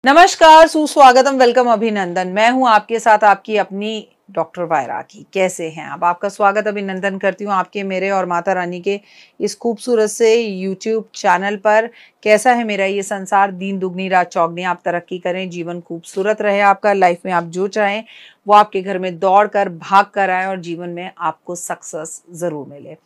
नमस्कार, सुस्वागतम, वेलकम, अभिनंदन। मैं हूं आपके साथ आपकी अपनी डॉक्टर वायराकी। कैसे हैं आप? आपका स्वागत अभिनंदन करती हूं आपके, मेरे और माता रानी के इस खूबसूरत से यूट्यूब चैनल पर। कैसा है मेरा ये संसार? दिन दुगनी रात चौगनी। आप तरक्की करें, जीवन खूबसूरत रहे आपका। लाइफ में आप जो चाहें वो आपके घर में दौड़ कर भाग कर आए और जीवन में आपको सक्सेस जरूर मिले।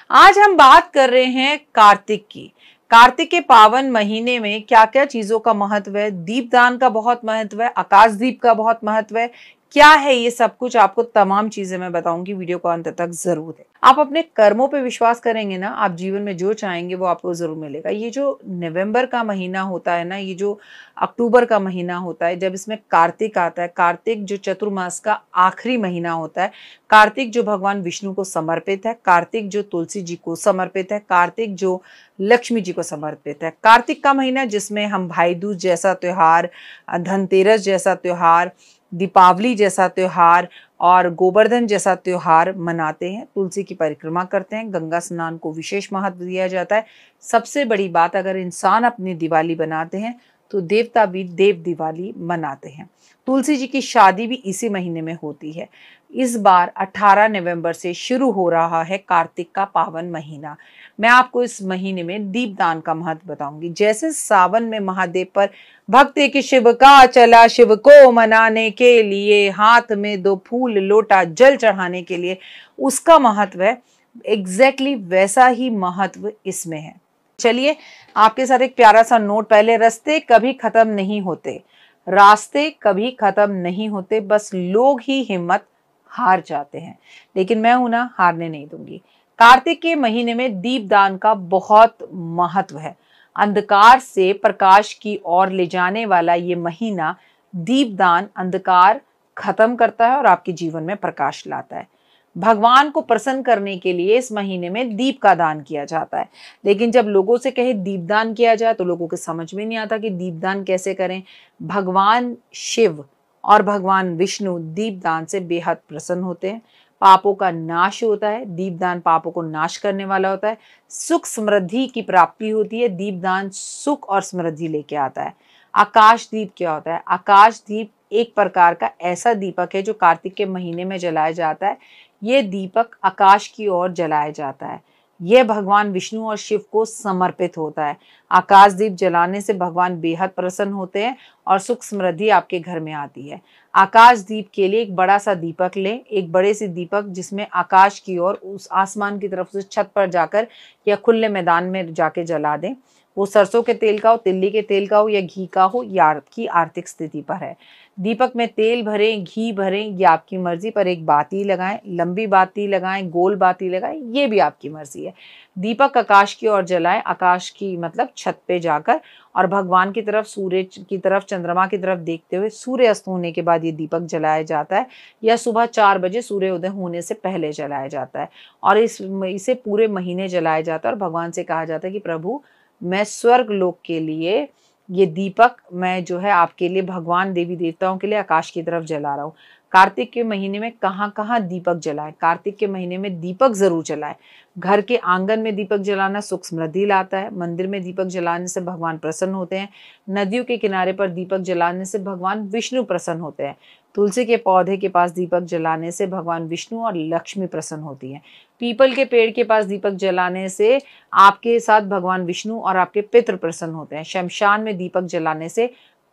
आज हम बात कर रहे हैं कार्तिक की। कार्तिक के पावन महीने में क्या क्या चीजों का महत्व है। दीपदान का बहुत महत्व है, आकाश दीप का बहुत महत्व है। क्या है ये सब कुछ, आपको तमाम चीजें मैं बताऊंगी। वीडियो को अंत तक जरूर है। आप अपने कर्मों पे विश्वास करेंगे ना, आप जीवन में जो चाहेंगे वो आपको जरूर मिलेगा। ये जो नवंबर का महीना होता है ना, ये जो अक्टूबर का महीना होता है, जब इसमें कार्तिक आता है, कार्तिक जो चतुर्मास का आखिरी महीना होता है, कार्तिक जो भगवान विष्णु को समर्पित है, कार्तिक जो तुलसी जी को समर्पित है, कार्तिक जो लक्ष्मी जी को समर्पित है, कार्तिक का महीना जिसमें हम भाई दूज जैसा त्योहार, धनतेरस जैसा त्योहार, दीपावली जैसा त्योहार और गोवर्धन जैसा त्योहार मनाते हैं, तुलसी की परिक्रमा करते हैं, गंगा स्नान को विशेष महत्व दिया जाता है। सबसे बड़ी बात, अगर इंसान अपनी दिवाली बनाते हैं तो देवता भी देव दिवाली मनाते हैं। तुलसी जी की शादी भी इसी महीने में होती है। इस बार 18 नवंबर से शुरू हो रहा है कार्तिक का पावन महीना। मैं आपको इस महीने में दीपदान का महत्व बताऊंगी। जैसे सावन में महादेव पर भक्त के शिव का चला, शिव को मनाने के लिए हाथ में 2 फूल लोटा जल चढ़ाने के लिए उसका महत्व है, एग्जैक्टली वैसा ही महत्व इसमें है। चलिए आपके साथ एक प्यारा सा नोट। पहले, रास्ते कभी खत्म नहीं होते, रास्ते कभी खत्म नहीं होते, बस लोग ही हिम्मत हार जाते हैं। लेकिन मैं हूं ना, हारने नहीं दूंगी। कार्तिक के महीने में दीपदान का बहुत महत्व है। अंधकार से प्रकाश की ओर ले जाने वाला ये महीना दीपदान अंधकार खत्म करता है और आपके जीवन में प्रकाश लाता है। भगवान को प्रसन्न करने के लिए इस महीने में दीप का दान किया जाता है। लेकिन जब लोगों से कहे दीपदान किया जाए तो लोगों को समझ में नहीं आता कि दीपदान कैसे करें। भगवान शिव और भगवान विष्णु दीपदान से बेहद प्रसन्न होते हैं। पापों का नाश होता है, दीपदान पापों को नाश करने वाला होता है। सुख समृद्धि की प्राप्ति होती है, दीपदान सुख और समृद्धि लेके आता है। आकाश दीप क्या होता है? आकाश दीप एक प्रकार का ऐसा दीपक है जो कार्तिक के महीने में जलाया जाता है। ये दीपक आकाश की ओर जलाया जाता है। यह भगवान विष्णु और शिव को समर्पित होता है। आकाश दीप जलाने से भगवान बेहद प्रसन्न होते हैं और सुख समृद्धि आपके घर में आती है। आकाश दीप के लिए एक बड़ा सा दीपक लें, एक बड़े से दीपक जिसमें आकाश की ओर, उस आसमान की तरफ से छत पर जाकर या खुले मैदान में जाके जला दें। वो सरसों के तेल का हो, तिल्ली के तेल का हो या घी का हो, या आपकी आर्थिक स्थिति पर है। दीपक में तेल भरें, घी भरें, ये आपकी मर्जी, पर एक बाती लगाएं, लंबी बाती लगाएं, गोल बाती लगाएं, ये भी आपकी मर्जी है। दीपक आकाश की ओर जलाएं, आकाश की मतलब छत पे जाकर, और भगवान की तरफ, सूर्य की तरफ, चंद्रमा की तरफ देखते हुए। सूर्य अस्त होने के बाद ये दीपक जलाया जाता है या सुबह 4 बजे सूर्य उदय होने से पहले जलाया जाता है। और इसे पूरे महीने जलाया जाता है और भगवान से कहा जाता है कि प्रभु, मैं स्वर्ग लोक के लिए ये दीपक मैं जो है आपके लिए, भगवान देवी देवताओं के लिए आकाश की तरफ जला रहा हूँ। कार्तिक के महीने में कहाँ कहाँ दीपक जलाएं? कार्तिक के महीने में दीपक जरूर जलाएं। घर के आंगन में दीपक जलाना सुख समृद्धि लाता है। मंदिर में दीपक जलाने से भगवान प्रसन्न होते हैं। नदियों के किनारे पर दीपक जलाने से भगवान विष्णु प्रसन्न होते हैं। तुलसी के पौधे के पास दीपक जलाने से भगवान विष्णु और लक्ष्मी प्रसन्न होती हैं। पीपल के पेड़ के पास दीपक जलाने से आपके साथ भगवान विष्णु और आपके पितृ प्रसन्न होते हैं। शमशान में दीपक जलाने से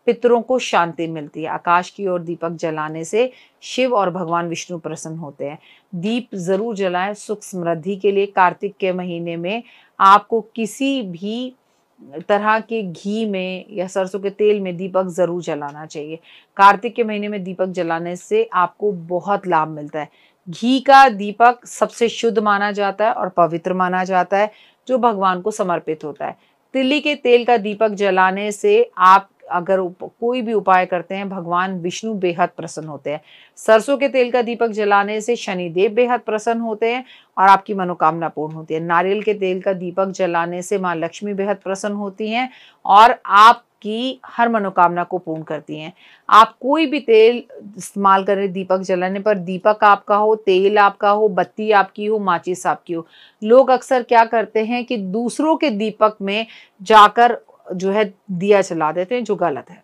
पितरों को शांति मिलती है। आकाश की ओर दीपक जलाने से शिव और भगवान विष्णु प्रसन्न होते हैं। दीप जरूर जलाएं सुख समृद्धि के लिए। कार्तिक के महीने में आपको किसी भी तरह के घी में या सरसों के तेल में दीपक जरूर जलाना चाहिए। कार्तिक के महीने में दीपक जलाने से आपको बहुत लाभ मिलता है। घी का दीपक सबसे शुद्ध माना जाता है और पवित्र माना जाता है, जो भगवान को समर्पित होता है। तिल्ली के तेल का दीपक जलाने से आप अगर कोई भी उपाय करते हैं, भगवान विष्णु बेहद प्रसन्न होते हैं। सरसों के तेल का दीपक जलाने से शनिदेव बेहद प्रसन्न होते हैं और आपकी मनोकामना पूर्ण होती है। नारियल के तेल का दीपक जलाने से माँ लक्ष्मी बेहद प्रसन्न होती हैं और आपकी हर मनोकामना को पूर्ण करती हैं। आप कोई भी तेल इस्तेमाल करें दीपक जलाने पर, दीपक आपका हो, तेल आपका हो, बत्ती आपकी हो, माचिस आपकी हो। लोग अक्सर क्या करते हैं कि दूसरों के दीपक में जाकर जो है दिया जला देते हैं, जो गलत है।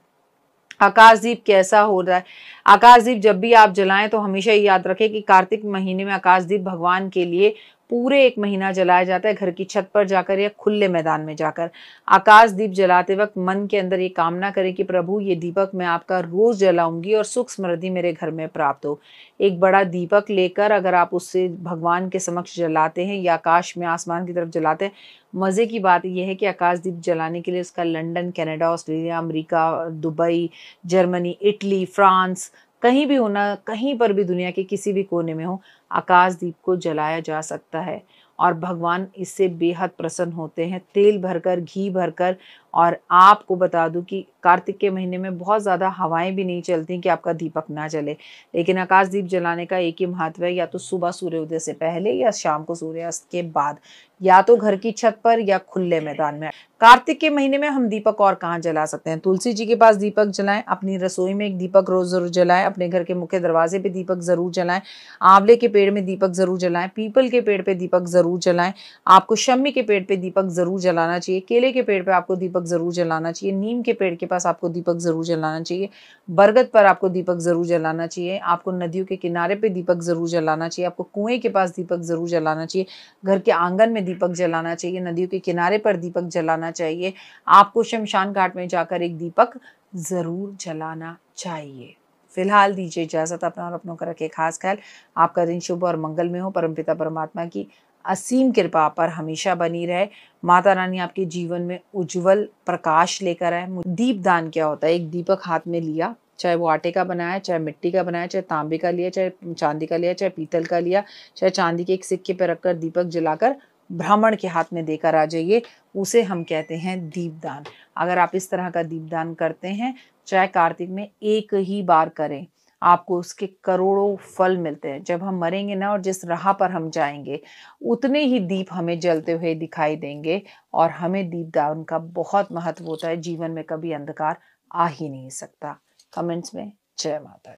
आकाशदीप कैसा हो रहा है? आकाशदीप जब भी आप जलाएं तो हमेशा ये याद रखें कि कार्तिक महीने में आकाशदीप भगवान के लिए पूरे 1 महीना जलाया जाता है, घर की छत पर जाकर या खुले मैदान में जाकर। आकाशदीप जलाते वक्त मन के अंदर ये कामना करें कि प्रभु ये दीपक मैं आपका रोज जलाऊंगी और सुख समृद्धि मेरे घर में प्राप्त हो। एक बड़ा दीपक लेकर अगर आप उससे भगवान के समक्ष जलाते हैं या आकाश में आसमान की तरफ जलाते हैं, मज़े की बात यह है कि आकाशदीप जलाने के लिए उसका London, Canada, Australia, America, Dubai, Germany, Italy, France, कहीं भी होना, कहीं पर भी दुनिया के किसी भी कोने में हो, आकाशदीप को जलाया जा सकता है और भगवान इससे बेहद प्रसन्न होते हैं। तेल भरकर, घी भरकर। और आपको बता दूं कि कार्तिक के महीने में बहुत ज़्यादा हवाएं भी नहीं चलती कि आपका दीपक ना जले, लेकिन आकाशदीप जलाने का एक ही महत्व है, या तो सुबह सूर्योदय से पहले या शाम को सूर्यास्त के बाद, या तो घर की छत पर या खुले मैदान में। कार्तिक के महीने में हम दीपक और कहाँ जला सकते हैं? तुलसी जी के पास दीपक जलाएं, अपनी रसोई में एक दीपक रोज जरूर जलाएं, अपने घर के मुख्य दरवाजे पे दीपक जरूर जलाएं, आंवले के पेड़ में दीपक जरूर जलाएं, पीपल के पेड़ पे दीपक जरूर जलाएं, आपको शम्मी के पेड़ पे दीपक जरूर जलाना चाहिए, केले के पेड़ पे आपको दीपक जरूर जलाना चाहिए, नीम के पेड़ के पास आपको दीपक जरूर जलाना चाहिए, बरगद पर आपको दीपक जरूर जलाना चाहिए, आपको नदियों के किनारे पे दीपक जरूर जलाना चाहिए, आपको कुएं के पास दीपक जरूर जलाना चाहिए, घर के आंगन में दीपक जलाना चाहिए, नदियों के किनारे पर दीपक जलाना चाहिए, आपको शमशान घाट में जाकर एक दीपक जरूर जलाना चाहिए। फिलहाल दीजिए इजाजत, अपना और अपनों का रखे खास ख्याल। आपका दिन शुभ और मंगल में हो। परमपिता परमात्मा की असीम कृपा पर हमेशा बनी रहे। माता रानी आपके जीवन में उज्जवल प्रकाश लेकर आए। दीपदान क्या होता है? एक दीपक हाथ में लिया, चाहे वो आटे का बनाया, चाहे मिट्टी का बनाया, चाहे तांबे का लिया, चाहे चांदी का लिया, चाहे पीतल का लिया, चाहे चांदी के एक सिक्के पर रखकर दीपक जलाकर ब्राह्मण के हाथ में देकर आ जाइए, उसे हम कहते हैं दीपदान। अगर आप इस तरह का दीपदान करते हैं, चाहे कार्तिक में एक ही बार करें, आपको उसके करोड़ों फल मिलते हैं। जब हम मरेंगे ना और जिस राह पर हम जाएंगे, उतने ही दीप हमें जलते हुए दिखाई देंगे और हमें दीपदान का बहुत महत्व होता है। जीवन में कभी अंधकार आ ही नहीं सकता। कमेंट्स में जय माता दी।